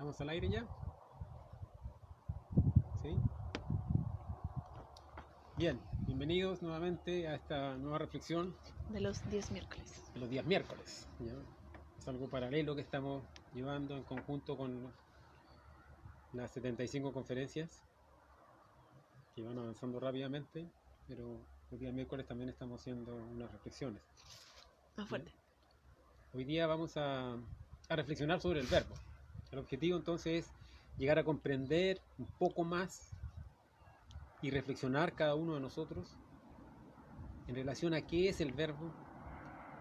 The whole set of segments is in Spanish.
¿Estamos al aire ya? ¿Sí? Bien, bienvenidos nuevamente a esta nueva reflexión de los 10 miércoles. de los días miércoles, ¿ya? Es algo paralelo que estamos llevando en conjunto con las 75 conferencias que van avanzando rápidamente, pero los días miércoles también estamos haciendo unas reflexiones. Más fuerte. Hoy día vamos a reflexionar sobre el verbo. El objetivo entonces es llegar a comprender un poco más y reflexionar cada uno de nosotros en relación a qué es el verbo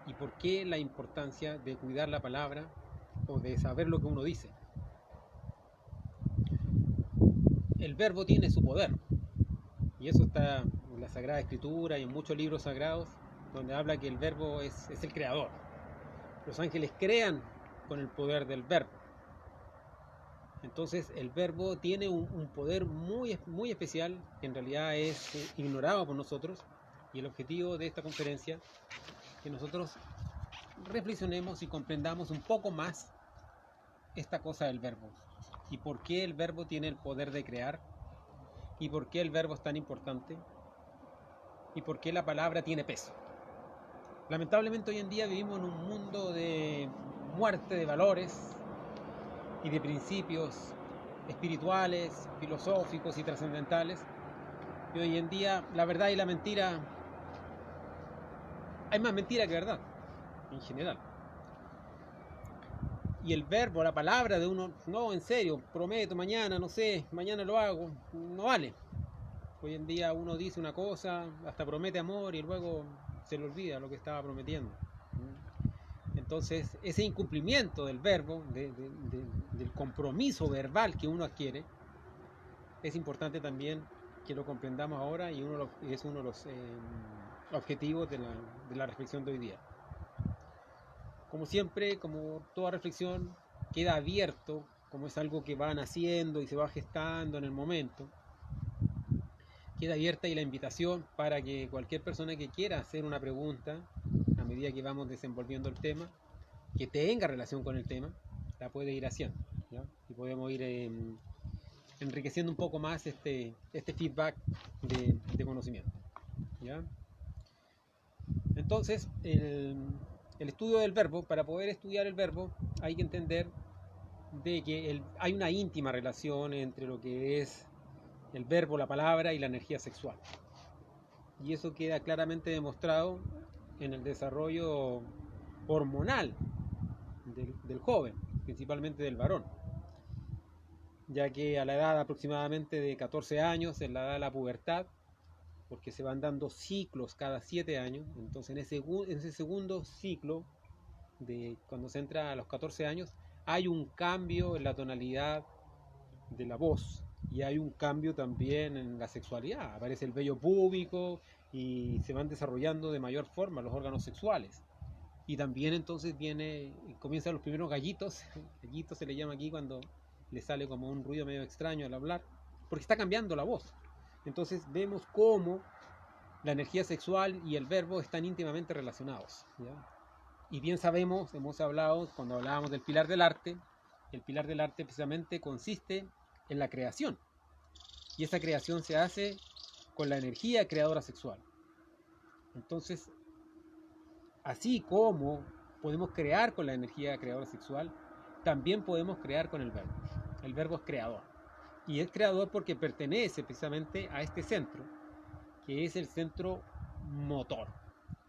y por qué la importancia de cuidar la palabra o de saber lo que uno dice. El verbo tiene su poder, y eso está en la Sagrada Escritura y en muchos libros sagrados, donde habla que el verbo es el creador. Los ángeles crean con el poder del verbo. Entonces el verbo tiene un poder muy, muy especial, que en realidad es ignorado por nosotros, y el objetivo de esta conferencia es que nosotros reflexionemos y comprendamos un poco más esta cosa del verbo, y por qué el verbo tiene el poder de crear, y por qué el verbo es tan importante, y por qué la palabra tiene peso. Lamentablemente hoy en día vivimos en un mundo de muerte de valores y de principios espirituales, filosóficos y trascendentales. Y hoy en día la verdad y la mentira, hay más mentira que verdad en general. Y el verbo, la palabra de uno, no, en serio, prometo mañana, no sé, mañana lo hago, no vale. Hoy en día uno dice una cosa, hasta promete amor y luego se le olvida lo que estaba prometiendo. Entonces, ese incumplimiento del verbo, del compromiso verbal que uno adquiere, es importante también que lo comprendamos ahora, y es uno de los objetivos de la reflexión de hoy día. Como siempre, como toda reflexión, queda abierto, como es algo que va naciendo y se va gestando en el momento. Queda abierta y la invitación para que cualquier persona que quiera hacer una pregunta, a medida que vamos desenvolviendo el tema, que tenga relación con el tema, la puede ir haciendo, ¿ya? Y podemos ir enriqueciendo un poco más este feedback de conocimiento, ¿ya? Entonces, el estudio del verbo, para poder estudiar el verbo, hay que entender de que hay una íntima relación entre lo que es el verbo, la palabra y la energía sexual. Y eso queda claramente demostrado en el desarrollo hormonal del joven, principalmente del varón, ya que a la edad aproximadamente de 14 años, en la edad de la pubertad, porque se van dando ciclos cada 7 años, entonces en ese segundo ciclo, de cuando se entra a los 14 años, hay un cambio en la tonalidad de la voz, y hay un cambio también en la sexualidad. Aparece el vello púbico y se van desarrollando de mayor forma los órganos sexuales. Y también entonces comienzan los primeros gallitos. Gallitos se le llama aquí cuando le sale como un ruido medio extraño al hablar, porque está cambiando la voz. Entonces vemos cómo la energía sexual y el verbo están íntimamente relacionados, ¿ya? Y bien sabemos, hemos hablado cuando hablábamos del pilar del arte, el pilar del arte precisamente consiste en la creación. Y esa creación se hace con la energía creadora sexual. Entonces, así como podemos crear con la energía creadora sexual, también podemos crear con el verbo. El verbo es creador. Y es creador porque pertenece precisamente a este centro, que es el centro motor.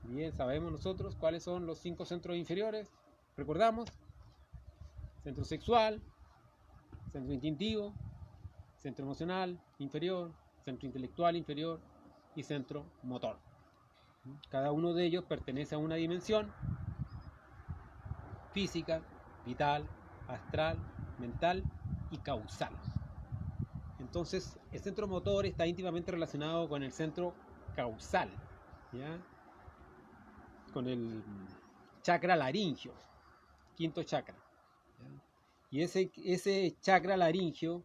Bien, sabemos nosotros cuáles son los 5 centros inferiores. Recordamos: centro sexual, centro instintivo, centro emocional inferior, centro intelectual inferior y centro motor. Cada uno de ellos pertenece a una dimensión física, vital, astral, mental y causal. Entonces, el centro motor está íntimamente relacionado con el centro causal, ¿ya? Con el chakra laringio, quinto chakra, ¿ya? Y ese chakra laringio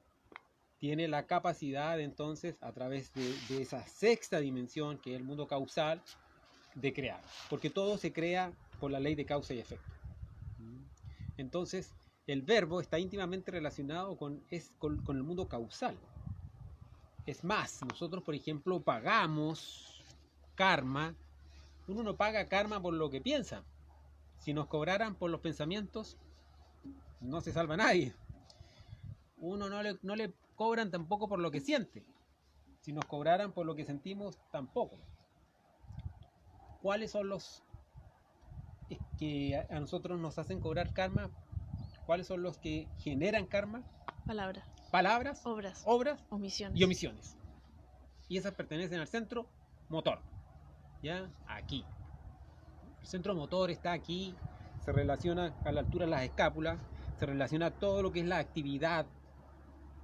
tiene la capacidad entonces, a través de esa sexta dimensión, que es el mundo causal, de crear, porque todo se crea por la ley de causa y efecto. Entonces, el verbo está íntimamente relacionado con el mundo causal. Es más, nosotros, por ejemplo, pagamos karma. Uno no paga karma por lo que piensa. Si nos cobraran por los pensamientos, no se salva nadie. Uno no le cobran tampoco por lo que siente. Si nos cobraran por lo que sentimos, tampoco. ¿Cuáles son los que a nosotros nos hacen cobrar karma? ¿Cuáles son los que generan karma? Palabras. Palabras, Obras. omisiones. Y omisiones. Y esas pertenecen al centro motor. ¿Ya? Aquí. El centro motor está aquí, se relaciona a la altura de las escápulas, se relaciona a todo lo que es la actividad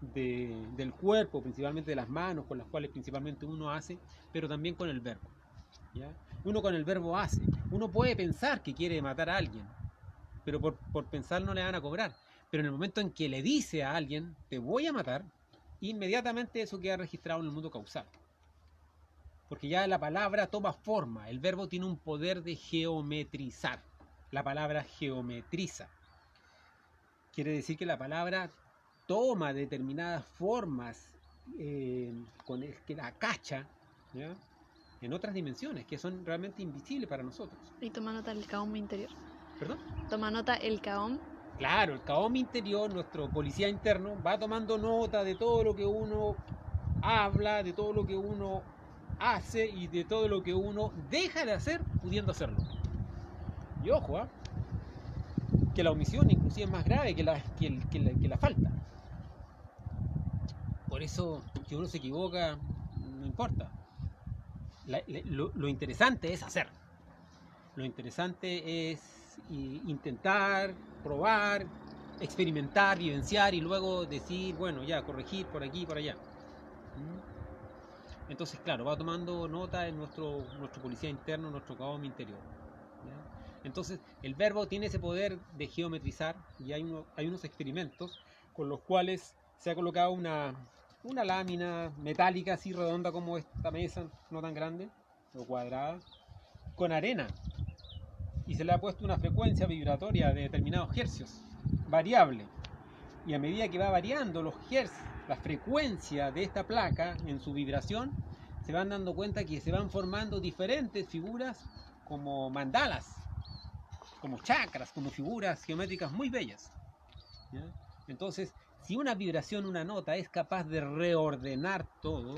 del cuerpo, principalmente de las manos, con las cuales principalmente uno hace, pero también con el verbo. ¿Ya? Uno con el verbo hace. Uno puede pensar que quiere matar a alguien, pero por pensar no le van a cobrar. Pero en el momento en que le dice a alguien, te voy a matar, inmediatamente eso queda registrado en el mundo causal. Porque ya la palabra toma forma. El verbo tiene un poder de geometrizar. La palabra geometriza. Quiere decir que la palabra toma determinadas formas con el que la cacha, ¿ya? En otras dimensiones que son realmente invisibles para nosotros. Y toma nota el Kaom interior. ¿Perdón? Toma nota el Kaom. Claro, el Kaom interior, nuestro policía interno, va tomando nota de todo lo que uno habla, de todo lo que uno hace y de todo lo que uno deja de hacer pudiendo hacerlo. Y ojo, que la omisión inclusive es más grave que la falta. Por eso, si uno se equivoca, no importa. Lo interesante es hacer. Lo interesante es intentar, probar, experimentar, vivenciar y luego decir, bueno, ya, corregir por aquí y por allá. Entonces, claro, va tomando nota en nuestro policía interno, nuestro Kaom interior. ¿Ya? Entonces, el verbo tiene ese poder de geometrizar y hay unos experimentos con los cuales se ha colocado una lámina metálica así redonda como esta mesa, no tan grande, o cuadrada, con arena. Y se le ha puesto una frecuencia vibratoria de determinados hercios, variable. Y a medida que va variando los hercios, la frecuencia de esta placa en su vibración, se van dando cuenta que se van formando diferentes figuras como mandalas, como chakras, como figuras geométricas muy bellas. ¿Ya? Entonces, si una vibración, una nota es capaz de reordenar todo,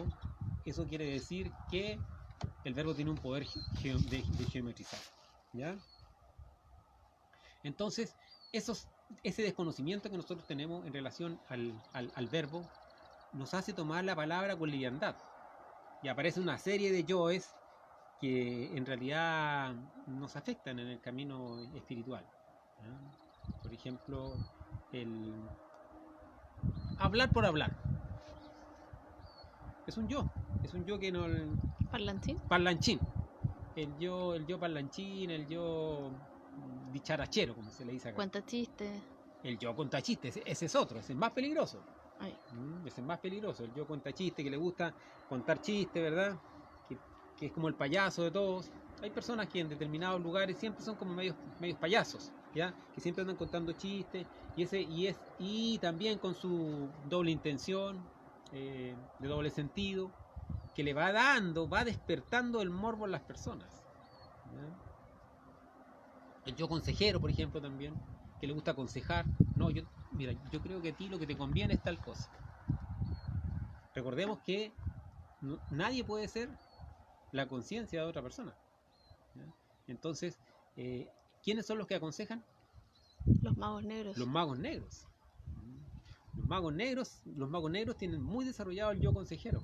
eso quiere decir que el verbo tiene un poder de geometrizar. ¿Ya? Entonces, ese desconocimiento que nosotros tenemos en relación al verbo nos hace tomar la palabra con liviandad. Y aparece una serie de yoes que en realidad nos afectan en el camino espiritual. ¿Ya? Por ejemplo, el hablar por hablar. Es un yo que no... Parlanchín. Parlanchín. El yo parlanchín, el yo dicharachero, como se le dice acá. Cuenta chistes. El yo cuenta chistes, ese es otro, ese es más peligroso. Ay. Ese es más peligroso, el yo cuenta chistes, que le gusta contar chistes, ¿verdad? Que es como el payaso de todos. Hay personas que en determinados lugares siempre son como medios payasos, ¿ya? Que siempre andan contando chistes y también con su doble intención, de doble sentido, que le va despertando el morbo en las personas. ¿Ya? El yo consejero, por ejemplo, también, que le gusta aconsejar. No, yo creo que a ti lo que te conviene es tal cosa. Recordemos que nadie puede ser la conciencia de otra persona. ¿Ya? Entonces, ¿quiénes son los que aconsejan? Los magos negros. Los magos negros. Los magos negros tienen muy desarrollado el yo consejero.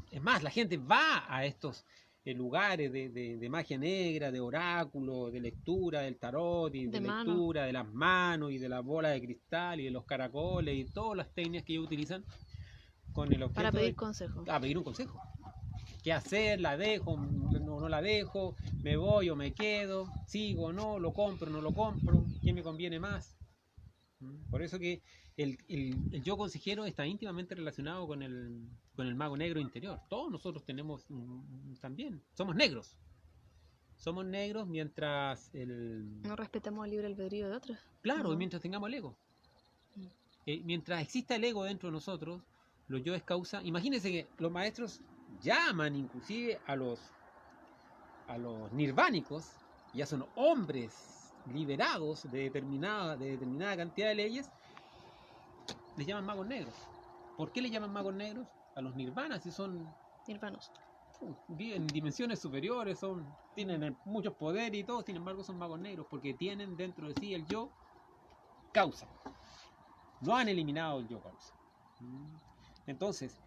Es más, la gente va a estos lugares de magia negra, de oráculo, de lectura del tarot y de lectura de las manos y de las bolas de cristal y de los caracoles y todas las técnicas que ellos utilizan con el objeto para pedir consejo. A pedir un consejo. ¿Qué hacer? ¿La dejo? ¿No la dejo? ¿Me voy o me quedo? ¿Sigo o no? ¿Lo compro o no lo compro? ¿Qué me conviene más? Por eso que el yo consejero está íntimamente relacionado con el mago negro interior. Todos nosotros tenemos también, somos negros. Somos negros mientras no respetamos el libre albedrío de otros. Claro, y mientras tengamos el ego. mientras exista el ego dentro de nosotros, los yoes causa. Imagínense que los maestros llaman inclusive a los nirvánicos, ya son hombres liberados de determinada cantidad de leyes, les llaman magos negros. ¿Por qué les llaman magos negros? A los nirvanas, si son Nirvanos. viven en dimensiones superiores, tienen muchos poderes y todo, sin embargo son magos negros, porque tienen dentro de sí el yo causa. No han eliminado el yo causa. Entonces,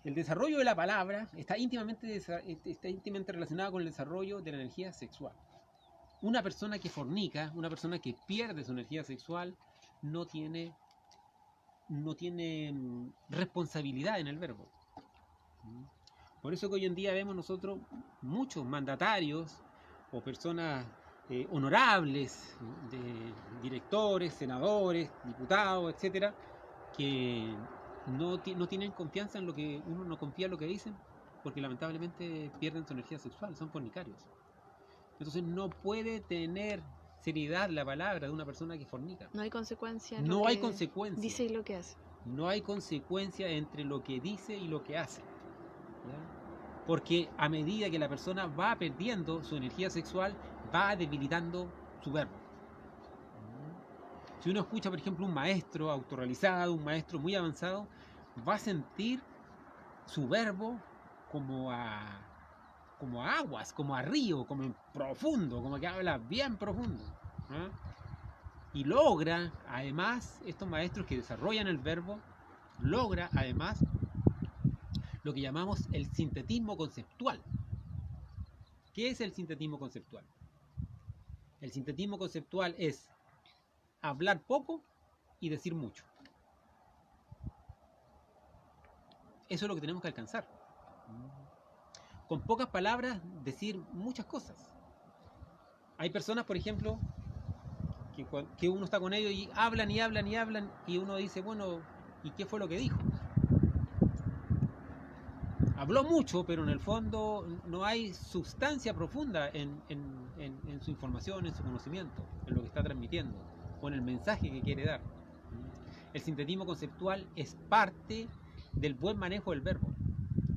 el desarrollo de la palabra está íntimamente relacionado con el desarrollo de la energía sexual. Una persona que fornica, una persona que pierde su energía sexual, no tiene responsabilidad en el verbo. Por eso que hoy en día vemos nosotros muchos mandatarios o personas honorables, directores, senadores, diputados, etcétera, que no tienen confianza en lo que uno no confía en lo que dicen, porque lamentablemente pierden su energía sexual, son fornicarios. Entonces no puede tener seriedad la palabra de una persona que fornica. No hay consecuencia. No hay consecuencia. Dice y lo que hace. No hay consecuencia entre lo que dice y lo que hace. ¿Ya? Porque a medida que la persona va perdiendo su energía sexual, va debilitando su verbo. Si uno escucha, por ejemplo, un maestro autorrealizado, un maestro muy avanzado, va a sentir su verbo como a aguas, como a río, como en profundo, como que habla bien profundo. ¿Eh? Y logra, además, estos maestros que desarrollan el verbo, logra, además, lo que llamamos el sintetismo conceptual. ¿Qué es el sintetismo conceptual? El sintetismo conceptual es hablar poco y decir mucho. Eso es lo que tenemos que alcanzar. Con pocas palabras decir muchas cosas. Hay personas, por ejemplo, que uno está con ellos y hablan y hablan y hablan y uno dice, bueno, ¿y qué fue lo que dijo? Habló mucho, pero en el fondo no hay sustancia profunda en su información, en su conocimiento, en lo que está transmitiendo o en el mensaje que quiere dar. El sintetismo conceptual es parte del buen manejo del verbo.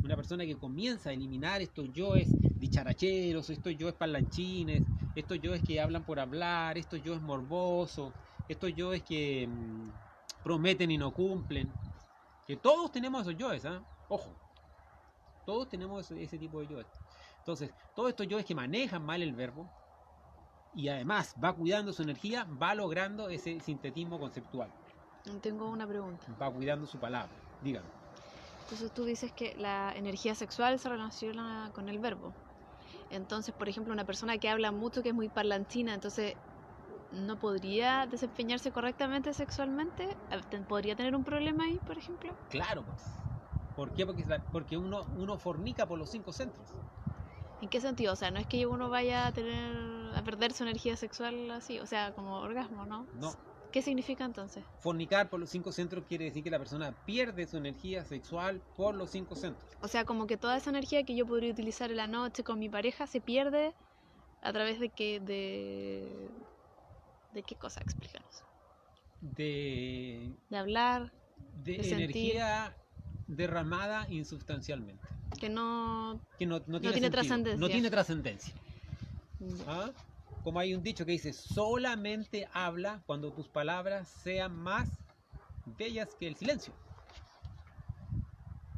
Una persona que comienza a eliminar estos yoes dicharacheros, estos yoes parlanchines, estos yoes que hablan por hablar, estos yoes morbosos, estos yoes que prometen y no cumplen, que todos tenemos esos yoes, ¿eh? Ojo, todos tenemos ese tipo de yoes. Entonces, todos estos yoes que manejan mal el verbo y además va cuidando su energía, va logrando ese sintetismo conceptual. Tengo una pregunta. Va cuidando su palabra, dígame. Entonces tú dices que la energía sexual se relaciona con el verbo. Entonces, por ejemplo, una persona que habla mucho, que es muy parlanchina, entonces no podría desempeñarse correctamente sexualmente. ¿Podría tener un problema ahí, por ejemplo? Claro, pues. ¿Por qué? Porque uno fornica por los 5 centros. ¿En qué sentido? O sea, no es que uno vaya a perder su energía sexual así, o sea, como orgasmo, ¿no? No. ¿Qué significa entonces? Fornicar por los 5 centros quiere decir que la persona pierde su energía sexual por los 5 centros. O sea, como que toda esa energía que yo podría utilizar en la noche con mi pareja se pierde a través de qué, ¿de qué cosa? Explícanos. De hablar, de sentir. Energía derramada insubstancialmente. Que no tiene tiene trascendencia. No tiene trascendencia. ¿Ah? Como hay un dicho que dice, solamente habla cuando tus palabras sean más bellas que el silencio.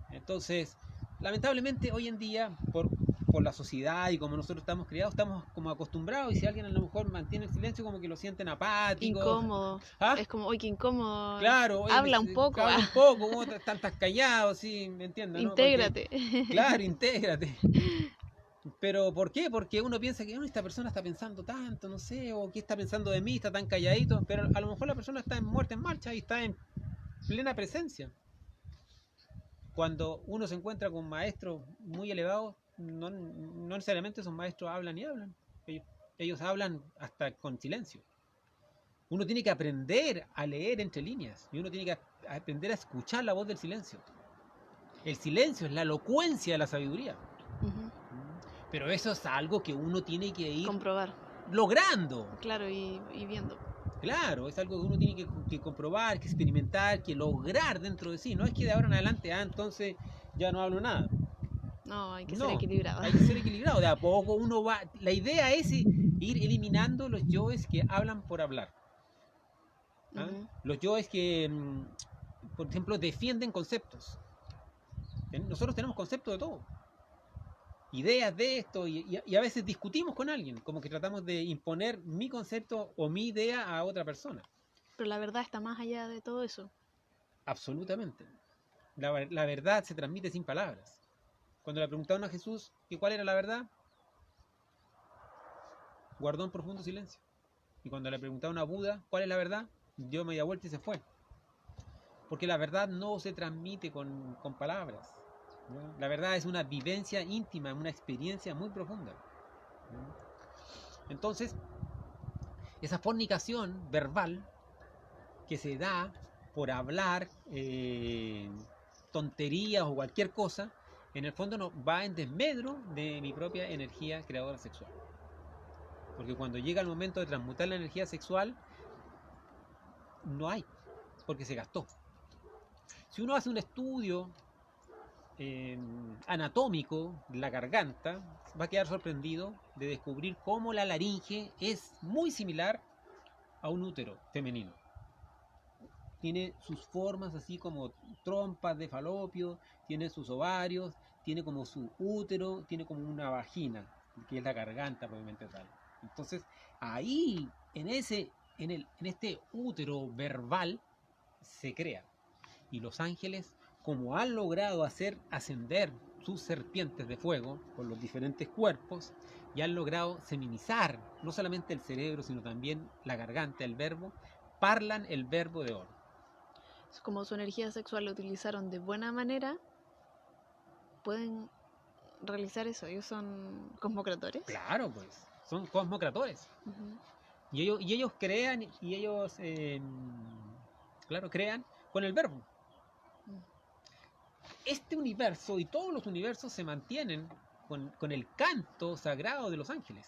Entonces, lamentablemente hoy en día, por la sociedad y como nosotros estamos criados, estamos como acostumbrados, y si alguien a lo mejor mantiene el silencio, como que lo sienten apático. Incómodo. ¿Ah? Es como, uy, qué incómodo. Claro. Habla un poco. Habla un poco, como están callados, sí, me entiendes, ¿no? Intégrate. Porque, claro, intégrate. ¿Pero por qué? Porque uno piensa que esta persona está pensando tanto, no sé, o qué está pensando de mí, está tan calladito, pero a lo mejor la persona está en muerte en marcha y está en plena presencia. Cuando uno se encuentra con maestros muy elevados, no necesariamente esos maestros hablan y hablan. Ellos hablan hasta con silencio. Uno tiene que aprender a leer entre líneas y uno tiene que aprender a escuchar la voz del silencio. El silencio es la elocuencia de la sabiduría. Uh-huh. Pero eso es algo que uno tiene que ir comprobar, logrando. Claro, y viendo. Claro, es algo que uno tiene que comprobar, que experimentar, que lograr dentro de sí. No es que de ahora en adelante, entonces ya no hablo nada. No, hay que ser No, equilibrado. hay que ser equilibrado. De a poco uno va. La idea es ir eliminando los yoes que hablan por hablar. ¿Ah? Ujú. Los yoes que, por ejemplo, defienden conceptos. Nosotros tenemos conceptos de todo. Ideas de esto y a veces discutimos con alguien, como que tratamos de imponer mi concepto o mi idea a otra persona. Pero la verdad está más allá de todo eso. Absolutamente. La verdad se transmite sin palabras. Cuando le preguntaron a Jesús que cuál era la verdad, guardó un profundo silencio. Y cuando le preguntaron a Buda cuál es la verdad, dio media vuelta y se fue. Porque la verdad no se transmite con palabras. ¿No? La verdad es una vivencia íntima, una experiencia muy profunda. ¿No? Entonces, esa fornicación verbal que se da por hablar tonterías o cualquier cosa, en el fondo no, va en desmedro de mi propia energía creadora sexual. Porque cuando llega el momento de transmutar la energía sexual, no hay, porque se gastó. Si uno hace un estudio anatómico de la garganta, va a quedar sorprendido de descubrir cómo la laringe es muy similar a un útero femenino. Tiene sus formas así como trompas de falopio, tiene sus ovarios, tiene como su útero, tiene como una vagina, que es la garganta probablemente tal. Entonces, ahí, en este útero verbal, se crea. Y los ángeles, como han logrado hacer ascender sus serpientes de fuego con los diferentes cuerpos, y han logrado seminizar no solamente el cerebro, sino también la garganta, el verbo, parlan el verbo de oro. Como su energía sexual la utilizaron de buena manera, pueden realizar eso. Ellos son cosmocratores. Claro, pues, son cosmocratores. Ujú. Y ellos crean, y ellos, claro, crean con el verbo. Este universo y todos los universos se mantienen con el canto sagrado de los ángeles.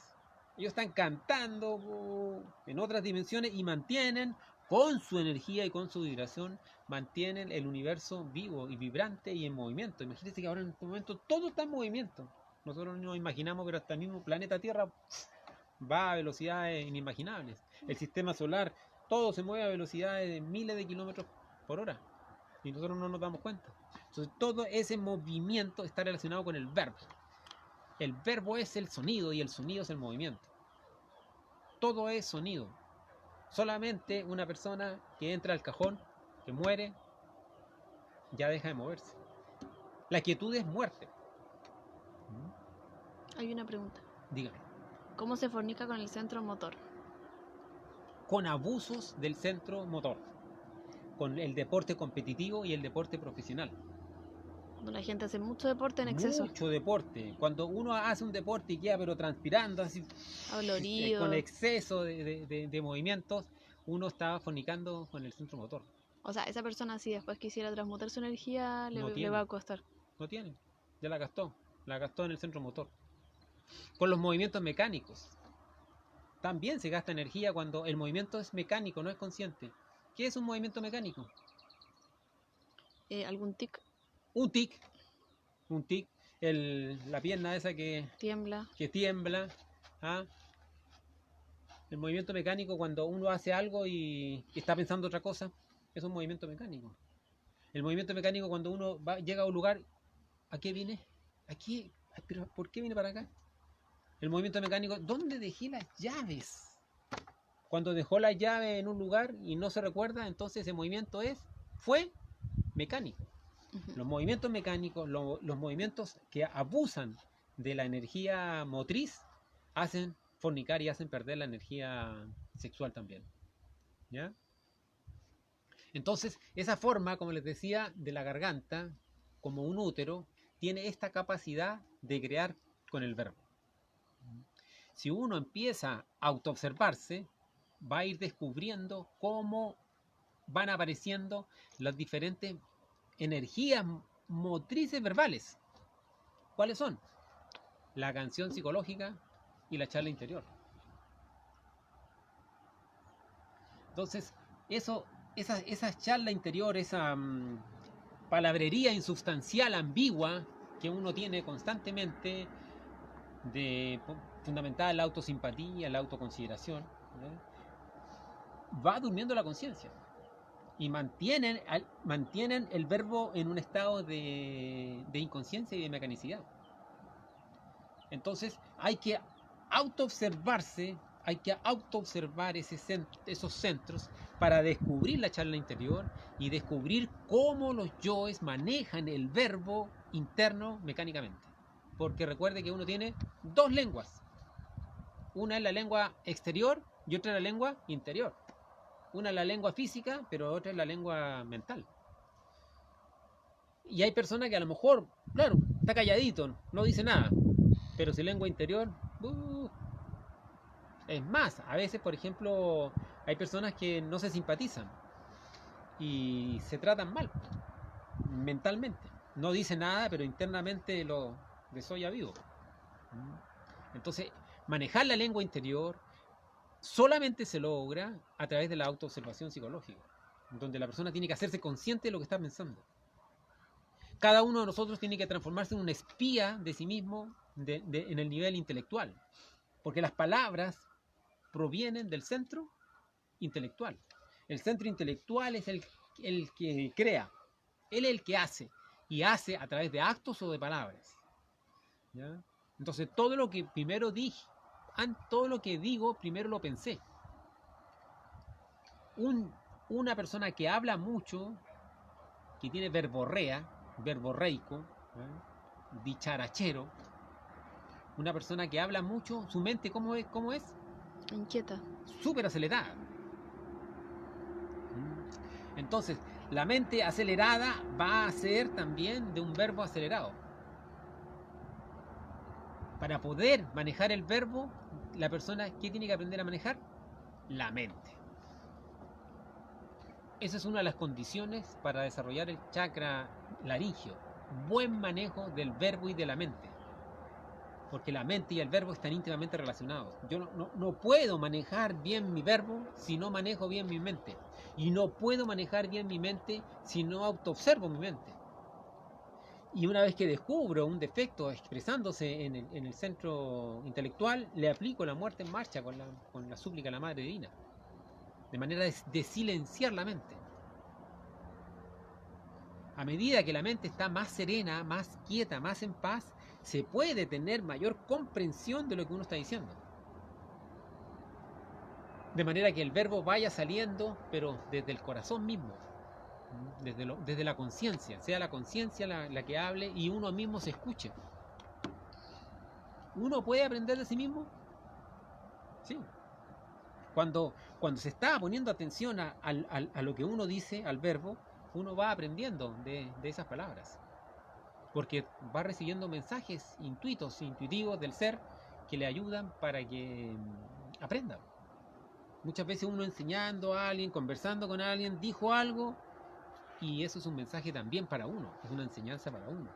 Ellos están cantando en otras dimensiones y mantienen con su energía y con su vibración, mantienen el universo vivo y vibrante y en movimiento. Imagínense que ahora en este momento todo está en movimiento. Nosotros no nos imaginamos, pero hasta el mismo planeta Tierra va a velocidades inimaginables. El sistema solar, todo se mueve a velocidades de miles de kilómetros por hora y nosotros no nos damos cuenta. Entonces todo ese movimiento está relacionado con el verbo. El verbo es el sonido y el sonido es el movimiento. Todo es sonido. Solamente una persona que entra al cajón, que muere, ya deja de moverse. La quietud es muerte. Hay una pregunta. Dígame. ¿Cómo se fornica con el centro motor? Con abusos del centro motor. Con el deporte competitivo y el deporte profesional. Cuando la gente hace mucho deporte en exceso. Mucho deporte. Cuando uno hace un deporte y queda pero transpirando, así, Dolorido. con exceso de movimientos, uno está fornicando con el centro motor. O sea, esa persona si después quisiera transmutar su energía, No le tiene. va a costar. No tiene. Ya la gastó en el centro motor. Con los movimientos mecánicos. También se gasta energía cuando el movimiento es mecánico, no es consciente. ¿Qué es un movimiento mecánico? ¿Algún tic? Un tic. Un tic. La pierna esa Tiembla. que tiembla. ¿Ah? El movimiento mecánico cuando uno hace algo y está pensando otra cosa, es un movimiento mecánico. El movimiento mecánico cuando uno llega a un lugar, ¿a qué vine? Aquí, pero ¿por qué vine para acá? El movimiento mecánico, ¿dónde dejé las llaves? Cuando dejó las llaves en un lugar y no se recuerda, entonces ese movimiento fue mecánico. Ujú. Los movimientos mecánicos, los movimientos que abusan de la energía motriz, hacen fornicar y hacen perder la energía sexual también. ¿Ya? Entonces, esa forma, como les decía, de la garganta, como un útero, tiene esta capacidad de crear con el verbo. Si uno empieza a autoobservarse, va a ir descubriendo cómo van apareciendo las diferentes energías motrices verbales. ¿Cuáles son? La canción psicológica y la charla interior. Entonces, esa charla interior, esa palabrería insubstancial, ambigua, que uno tiene constantemente, fundamentada en la autosimpatía, en la autoconsideración, va durmiendo la conciencia y mantienen el verbo en un estado de inconsciencia y de mecanicidad. Entonces hay que autoobservarse, hay que autoobservar esos centros para descubrir la charla interior y descubrir cómo los yoes manejan el verbo interno mecánicamente. Porque recuerde que uno tiene dos lenguas. Una es la lengua exterior y otra es la lengua interior. Una es la lengua física, pero otra es la lengua mental. Y hay personas que a lo mejor, claro, está calladito, no dice nada, pero su lengua interior, es más, a veces, por ejemplo, hay personas que no se simpatizan y se tratan mal, mentalmente. No dice nada, pero internamente lo desolla vivo. Entonces, manejar la lengua interior solamente se logra a través de la autoobservación psicológica, donde la persona tiene que hacerse consciente de lo que está pensando. Cada uno de nosotros tiene que transformarse en un espía de sí mismo en el nivel intelectual, porque las palabras provienen del centro intelectual. El centro intelectual es el que crea, él es el que hace, y hace a través de actos o de palabras. ¿Ya? Entonces todo lo que primero dije, todo lo que digo, primero lo pensé. Una persona que habla mucho, que tiene verborrea, verborreico, dicharachero, una persona que habla mucho, su mente, ¿cómo es? Inquieta. Súper acelerada. Entonces, la mente acelerada va a ser también de un verbo acelerado. Para poder manejar el verbo, la persona, ¿qué tiene que aprender a manejar? La mente. Esa es una de las condiciones para desarrollar el chakra laringio. Buen manejo del verbo y de la mente. Porque la mente y el verbo están íntimamente relacionados. Yo no puedo manejar bien mi verbo si no manejo bien mi mente. Y no puedo manejar bien mi mente si no autoobservo mi mente. Y una vez que descubro un defecto expresándose en el centro intelectual, le aplico la muerte en marcha con la súplica a la Madre Divina. De manera de silenciar la mente. A medida que la mente está más serena, más quieta, más en paz, se puede tener mayor comprensión de lo que uno está diciendo. De manera que el verbo vaya saliendo, pero desde el corazón mismo, desde la conciencia, sea la conciencia la que hable y uno mismo se escuche. ¿Uno puede aprender de sí mismo? Sí. Cuando se está poniendo atención a lo que uno dice, al verbo, uno va aprendiendo de esas palabras. Porque va recibiendo mensajes intuitivos del ser que le ayudan para que aprenda. Muchas veces uno enseñando a alguien, conversando con alguien, dijo algo y eso es un mensaje también para uno, es una enseñanza para uno.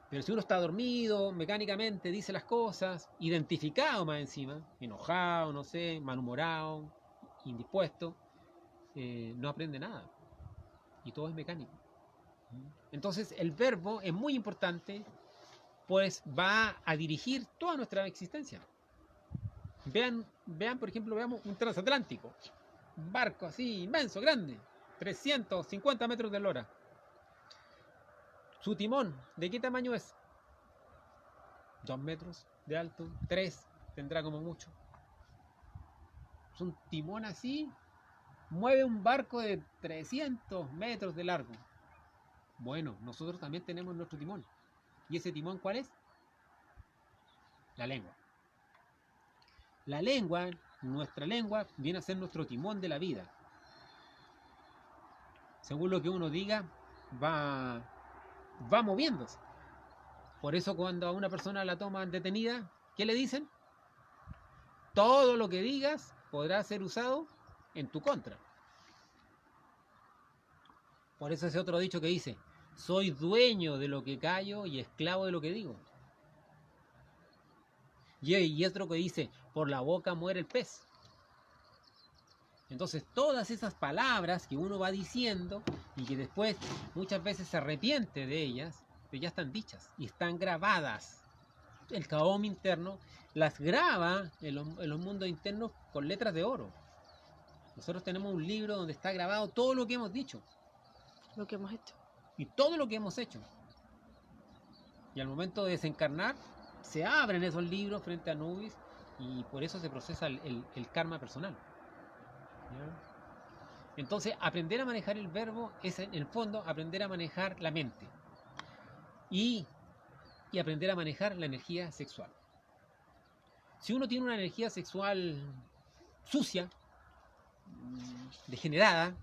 Pero si uno está dormido, mecánicamente dice las cosas, identificado más encima, enojado, no sé, malhumorado, indispuesto, no aprende nada. Y todo es mecánico. Entonces el verbo es muy importante, pues va a dirigir toda nuestra existencia. Vean, por ejemplo, veamos un transatlántico. Un barco así inmenso, grande, 350 metros de lora. Su timón, ¿de qué tamaño es? 2 metros de alto, 3 tendrá como mucho. Es un timón así, mueve un barco de 300 metros de largo. Bueno, nosotros también tenemos nuestro timón. ¿Y ese timón cuál es? La lengua. La lengua, nuestra lengua, viene a ser nuestro timón de la vida. Según lo que uno diga, va moviéndose. Por eso cuando a una persona la toman detenida, ¿qué le dicen? Todo lo que digas podrá ser usado en tu contra. Por eso ese otro dicho que dice, soy dueño de lo que callo y esclavo de lo que digo. Y otro que dice, por la boca muere el pez. Entonces todas esas palabras que uno va diciendo y que después muchas veces se arrepiente de ellas, pues ya están dichas y están grabadas. El Kaom interno las graba en los mundos internos con letras de oro. Nosotros tenemos un libro donde está grabado todo lo que hemos dicho Lo que hemos hecho. y todo lo que hemos hecho. Y al momento de desencarnar, se abren esos libros frente a Anubis y por eso se procesa el karma personal. ¿Ya? Entonces, aprender a manejar el verbo es, en el fondo, aprender a manejar la mente y aprender a manejar la energía sexual. Si uno tiene una energía sexual sucia, degenerada,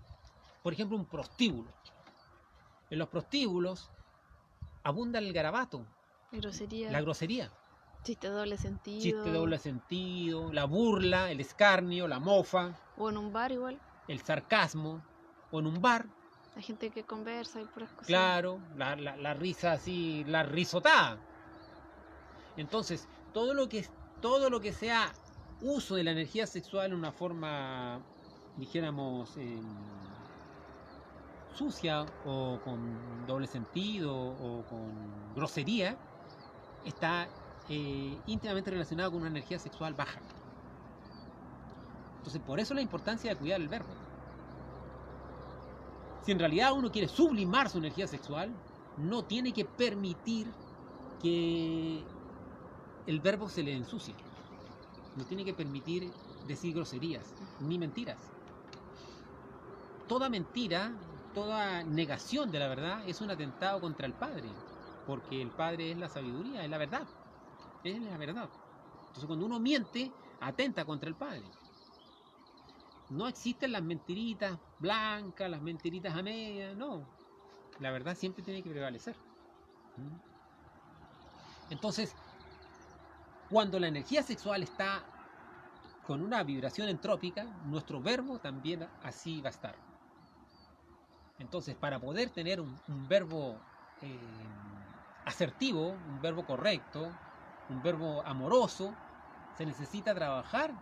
por ejemplo, un prostíbulo. En los prostíbulos abunda el garabato, Grosería. la grosería, Chiste doble sentido. chiste de doble sentido, la burla, el escarnio, la mofa, O en un bar igual. el sarcasmo, o en un bar, Hay gente que conversa y puras cosas. claro, la risa así, la risotada. Entonces, todo lo que sea uso de la energía sexual en una forma, dijéramos, sucia o con doble sentido o con grosería, está íntimamente relacionado con una energía sexual baja. Entonces, por eso la importancia de cuidar el verbo. Si en realidad uno quiere sublimar su energía sexual, no tiene que permitir que el verbo se le ensucie. No tiene que permitir decir groserías ni mentiras. Toda mentira, toda negación de la verdad es un atentado contra el Padre, porque el Padre es la sabiduría, es la verdad. Es la verdad. Entonces, cuando uno miente, atenta contra el Padre. No existen las mentiritas blancas, las mentiritas a medias, no. La verdad siempre tiene que prevalecer. Entonces, cuando la energía sexual está con una vibración entrópica, nuestro verbo también así va a estar. Entonces, para poder tener un verbo asertivo, un verbo correcto, un verbo amoroso, se necesita trabajar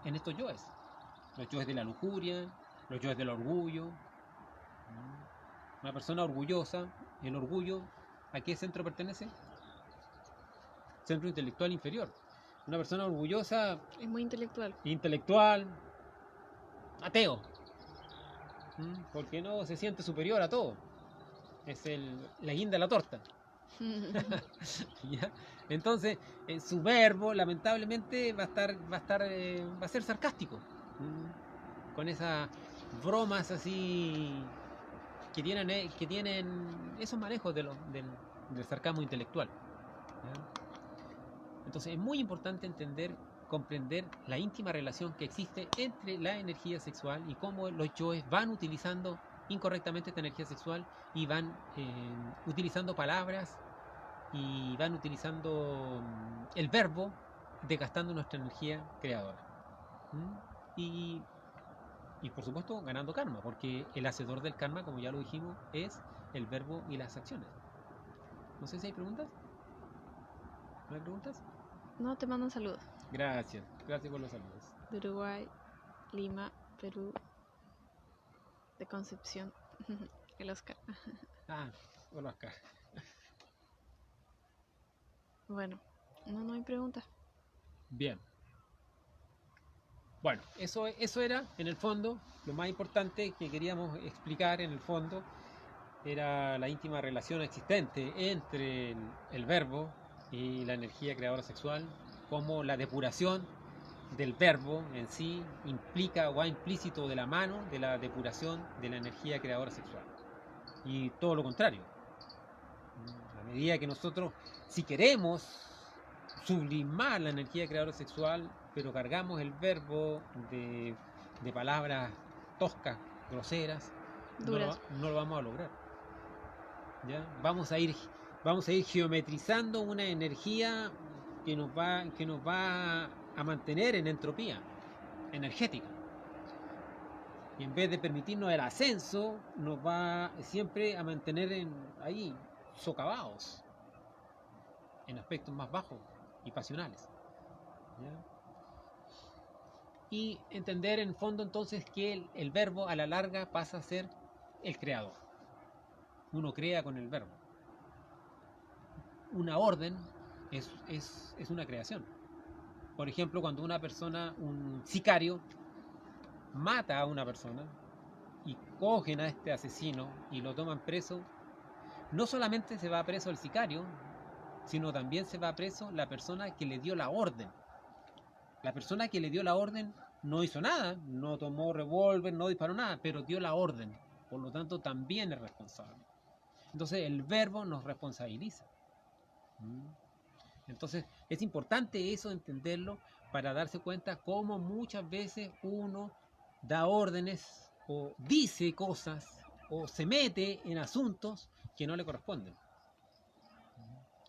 en estos yoes. Los yoes de la lujuria, los yoes del orgullo. Una persona orgullosa, el orgullo, ¿a qué centro pertenece? Centro intelectual inferior. Una persona orgullosa, Es muy intelectual. intelectual, ateo. Porque no se siente superior a todo. Es la guinda de la torta. ¿Ya? Entonces, su verbo, lamentablemente, va a ser sarcástico. Con esas bromas así que tienen esos manejos del sarcasmo intelectual. ¿Ya? Entonces es muy importante comprender la íntima relación que existe entre la energía sexual y cómo los yoes van utilizando incorrectamente esta energía sexual y van utilizando palabras y van utilizando el verbo, desgastando nuestra energía creadora. Y por supuesto ganando karma, porque el hacedor del karma, como ya lo dijimos, es el verbo y las acciones. No sé si hay preguntas. ¿No hay preguntas? No, te mandan saludos. Gracias por los saludos. De Uruguay, Lima, Perú, de Concepción, el Oscar. Ah, hola Oscar. Bueno, no hay preguntas. Bien. Bueno, eso era, en el fondo, lo más importante que queríamos explicar, en el fondo, era la íntima relación existente entre el verbo y la energía creadora sexual, como la depuración del verbo en sí implica o va implícito de la mano de la depuración de la energía creadora sexual. Y todo lo contrario. A medida que nosotros, si queremos sublimar la energía creadora sexual, pero cargamos el verbo de palabras toscas, groseras, no lo vamos a lograr. ¿Ya? Vamos a ir geometrizando una energía que nos va a mantener en entropía energética. Y en vez de permitirnos el ascenso, nos va siempre a mantener ahí, socavados, en aspectos más bajos y pasionales. ¿Ya? y entender en el fondo entonces que el verbo a la larga pasa a ser el creador. Uno crea con el verbo. Una orden es una creación. Por ejemplo, cuando una persona, un sicario, mata a una persona y cogen a este asesino y lo toman preso, no solamente se va preso el sicario, sino también se va preso la persona que le dio la orden. La persona que le dio la orden no hizo nada, no tomó revólver, no disparó nada, pero dio la orden. Por lo tanto, también es responsable. Entonces, el verbo nos responsabiliza. Entonces, es importante eso entenderlo para darse cuenta cómo muchas veces uno da órdenes o dice cosas o se mete en asuntos que no le corresponden.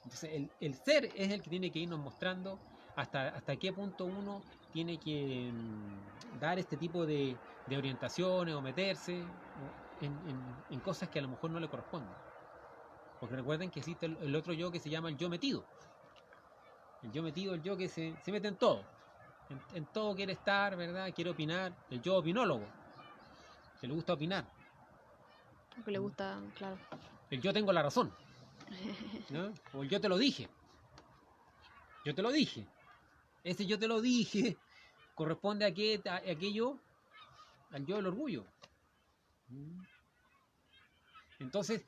Entonces, el ser es el que tiene que irnos mostrando hasta qué punto uno tiene que dar este tipo de orientaciones o meterse en cosas que a lo mejor no le corresponden. Porque recuerden que existe el otro yo que se llama el yo metido. El yo metido, el yo que se mete en todo. En todo quiere estar, ¿verdad? Quiere opinar. El yo opinólogo, que le gusta opinar. Porque le gusta, claro. El yo tengo la razón, ¿no? O el yo te lo dije. Yo te lo dije. Ese yo te lo dije corresponde a aquello, al yo del orgullo. Entonces,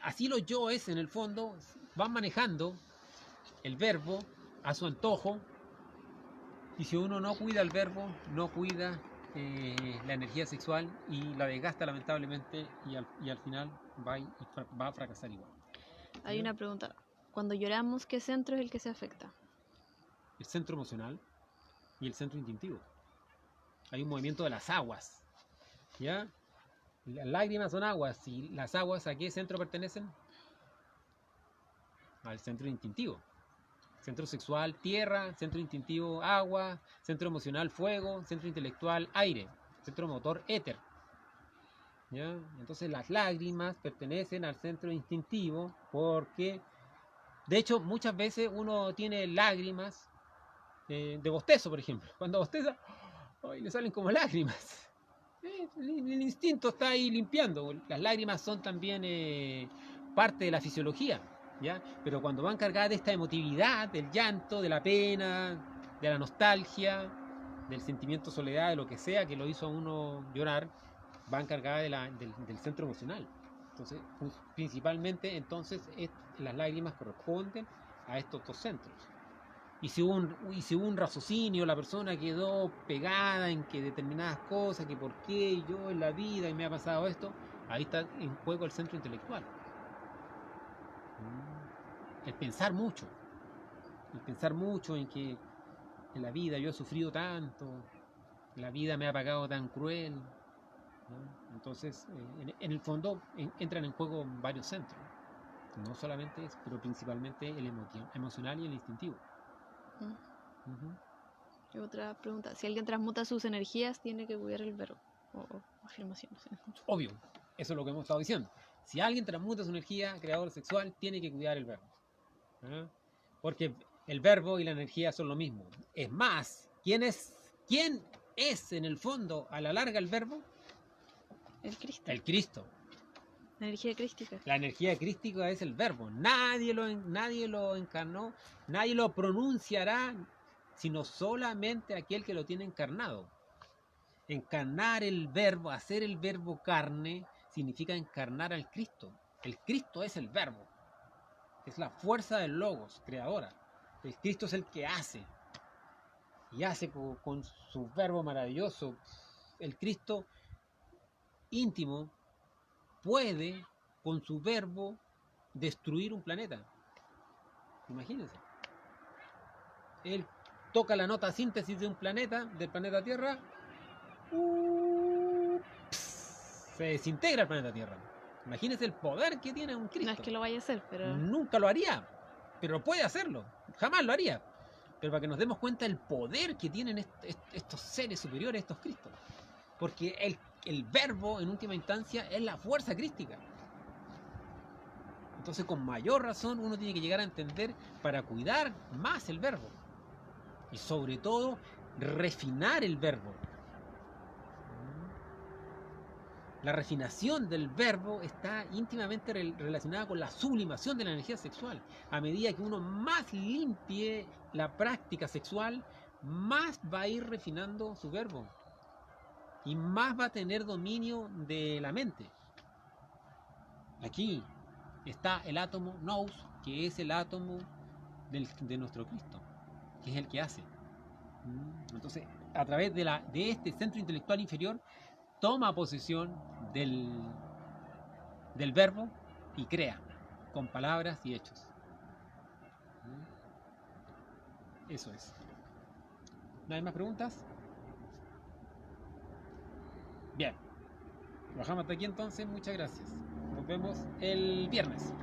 así los yoes en el fondo van manejando el verbo a su antojo, y si uno no cuida el verbo, no cuida la energía sexual y la desgasta lamentablemente, y al final va a fracasar igual. Hay una pregunta. Cuando lloramos, ¿qué centro es el que se afecta? El centro emocional y el centro instintivo. Hay un movimiento de las aguas, ¿ya? Las lágrimas son aguas, y las aguas, ¿a qué centro pertenecen? Al centro instintivo. Centro sexual, tierra; centro instintivo, agua; centro emocional, fuego; centro intelectual, aire; centro motor, éter. ¿Ya? Entonces las lágrimas pertenecen al centro instintivo, porque de hecho muchas veces uno tiene lágrimas de bostezo, por ejemplo. Cuando bosteza, ¡ay!, le salen como lágrimas. El instinto está ahí limpiando. Las lágrimas son también parte de la fisiología, ¿ya? Pero cuando van cargadas de esta emotividad, del llanto, de la pena, de la nostalgia, del sentimiento de soledad, de lo que sea que lo hizo a uno llorar, van cargadas del centro emocional. Entonces, principalmente, entonces, las lágrimas corresponden a estos dos centros. Y si hubo un raciocinio, la persona quedó pegada en que determinadas cosas, que por qué yo en la vida y me ha pasado esto, ahí está en juego el centro intelectual. El pensar mucho en que en la vida yo he sufrido tanto, la vida me ha pagado tan cruel, ¿no? Entonces, en el fondo entran en juego varios centros, no solamente eso, pero principalmente el emocional y el instintivo. Y otra pregunta: si alguien transmuta sus energías, ¿tiene que cuidar el verbo? O afirmaciones. Obvio, eso es lo que hemos estado diciendo. Si alguien transmuta su energía, creador sexual, tiene que cuidar el verbo. Porque el verbo y la energía son lo mismo. Es más, ¿quién es en el fondo a la larga el verbo? El Cristo. El Cristo. La energía crística. La energía crística es el verbo. Nadie lo encarnó, nadie lo pronunciará, sino solamente aquel que lo tiene encarnado. Encarnar el verbo, hacer el verbo carne, significa encarnar al Cristo. El Cristo es el verbo. Es la fuerza del logos, creadora. El Cristo es el que hace. Y hace con su verbo maravilloso. El Cristo íntimo puede, con su verbo, destruir un planeta. Imagínense. Él toca la nota síntesis de un planeta, del planeta Tierra. Se desintegra el planeta Tierra. Imagínense el poder que tiene un Cristo. No es que lo vaya a hacer, pero... Nunca lo haría, pero puede hacerlo. Jamás lo haría. Pero para que nos demos cuenta del poder que tienen estos seres superiores, estos Cristos. Porque el verbo, en última instancia, es la fuerza crística. Entonces, con mayor razón, uno tiene que llegar a entender para cuidar más el verbo. Y sobre todo, refinar el verbo. La refinación del verbo está íntimamente relacionada con la sublimación de la energía sexual. A medida que uno más limpie la práctica sexual, más va a ir refinando su verbo y más va a tener dominio de la mente. Aquí está el átomo nous, que es el átomo de nuestro Cristo, que es el que hace. Entonces, a través de este centro intelectual inferior, toma posesión del verbo y crea con palabras y hechos. Eso es. ¿No hay más preguntas? Bien. Bajamos hasta aquí entonces. Muchas gracias. Nos vemos el viernes.